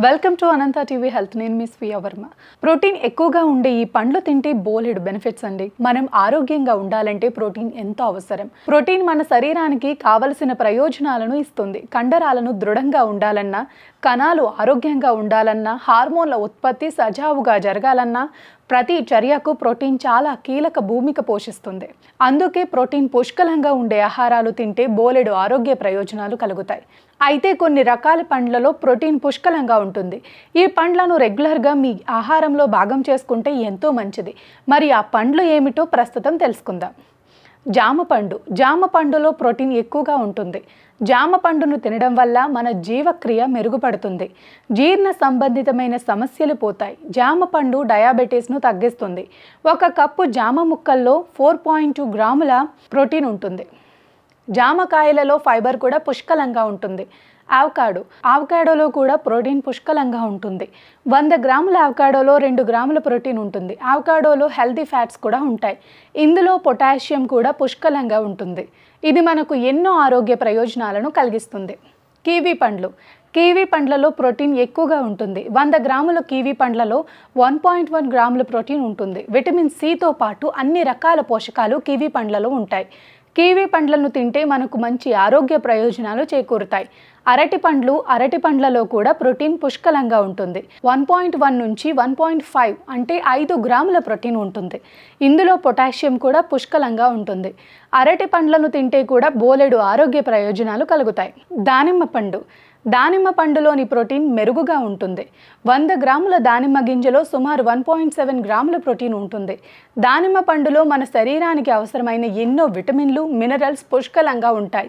Welcome to Anantha TV health. నేను మీ స్వీయ Varma. Protein ఎక్కువగా ఉండే ఈ పండ్లు తింటే బోలెడు బెనిఫిట్స్ అండి. మనం ఆరోగ్యంగా ఉండాలంటే ప్రోటీన్ ఎంతో అవసరం. ప్రోటీన్ మన శరీరానికి కావలసిన ప్రయోజనాలను ఇస్తుంది. కండరాలను దృఢంగా ఉండాలన్నా, కణాలు ఆరోగ్యంగా ఉండాలన్నా, హార్మోన్ల ఉత్పత్తి సజావుగా జరగాలన్నా ప్రతి చర్యకు ప్రోటీన్ చాలా కీలక భూమిక పోషిస్తుంది. అందుకే ప్రోటీన్ పుష్కలంగా ఉండే ఆహారాలు తింటే బోలెడు ఆరోగ్య ప్రయోజనాలు కలుగుతాయి. అయితే కొన్ని రకాల పండ్లలో ప్రోటీన్ పుష్కలంగా ఉంటుంది. ఈ పండ్లను రెగ్యులర్గా మీ ఆహారంలో భాగం చేసుకుంటే ఎంతో మంచిది. మరి ఆ పండ్లు ఏమిటో ప్రస్తుతం తెలుసుకుందాం. జామ పండులో ప్రోటీన్ ఎక్కువగా ఉంటుంది. జామ పండును తినడం వల్ల మన జీవక్రియ మెరుగుపడుతుంది. జీర్ణ సంబంధితమైన సమస్యలు పోతాయి. జామ పండు డయాబెటీస్ను తగ్గిస్తుంది. ఒక కప్పు జామ ముక్కల్లో 4.2 గ్రాముల ప్రోటీన్ ఉంటుంది. జామకాయలలో ఫైబర్ కూడా పుష్కలంగా ఉంటుంది. ఆవకాడోలో కూడా ప్రోటీన్ పుష్కలంగా ఉంటుంది. 100 గ్రాముల ఆవకాడోలో 2 గ్రాముల ప్రోటీన్ ఉంటుంది. ఆవకాడోలో హెల్తీ ఫ్యాట్స్ కూడా ఉంటాయి. ఇందులో పొటాషియం కూడా పుష్కలంగా ఉంటుంది. ఇది మనకు ఎన్నో ఆరోగ్య ప్రయోజనాలను కలిగిస్తుంది. కివీ పండ్లలో ప్రోటీన్ ఎక్కువగా ఉంటుంది. 100 గ్రాముల కివీ పండ్లలో 1.1 గ్రాముల ప్రోటీన్ ఉంటుంది. విటమిన్ సితో పాటు అన్ని రకాల పోషకాలు కివీ పండ్లలో ఉంటాయి. కివీ పండ్లను తింటే మనకు మంచి ఆరోగ్య ప్రయోజనాలు చేకూరుతాయి. అరటి పండ్లలో కూడా ప్రోటీన్ పుష్కలంగా ఉంటుంది. 1.1 నుంచి 1.5 అంటే 5 గ్రాముల ప్రోటీన్ ఉంటుంది. ఇందులో పొటాషియం కూడా పుష్కలంగా ఉంటుంది. అరటి పండ్లను తింటే కూడా బోలెడు ఆరోగ్య ప్రయోజనాలు కలుగుతాయి. దానిమ్మ పండులోని ప్రోటీన్ మెరుగుగా ఉంటుంది. 100 గ్రాముల దానిమ్మ గింజలో సుమారు 1.7 గ్రాముల ప్రోటీన్ ఉంటుంది. దానిమ్మ పండులో మన శరీరానికి అవసరమైన ఎన్నో విటమిన్లు, మినరల్స్ పుష్కలంగా ఉంటాయి.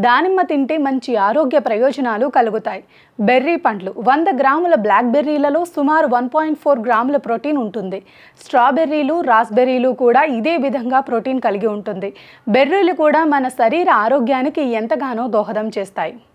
దానిమ్మ తింటే మంచి ఆరోగ్య ప్రయోజనాలు కలుగుతాయి. 100 గ్రాముల బ్లాక్ బెర్రీలలో సుమారు 1.4 గ్రాముల ప్రోటీన్ ఉంటుంది. స్ట్రాబెర్రీలు, రాస్బెర్రీలు కూడా ఇదే విధంగా ప్రోటీన్ కలిగి ఉంటుంది. బెర్రీలు కూడా మన శరీర ఆరోగ్యానికి ఎంతగానో దోహదం చేస్తాయి.